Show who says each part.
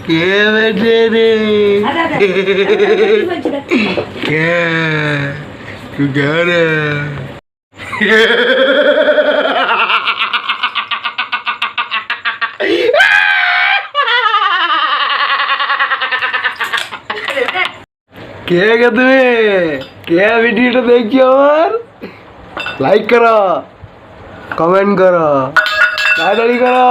Speaker 1: কে বেটে রে কে তুই কে কে গে তুমি কে ভিডিওটা দেখছি আমার লাইক করো কমেন্ট করো তাড়াতাড়ি করো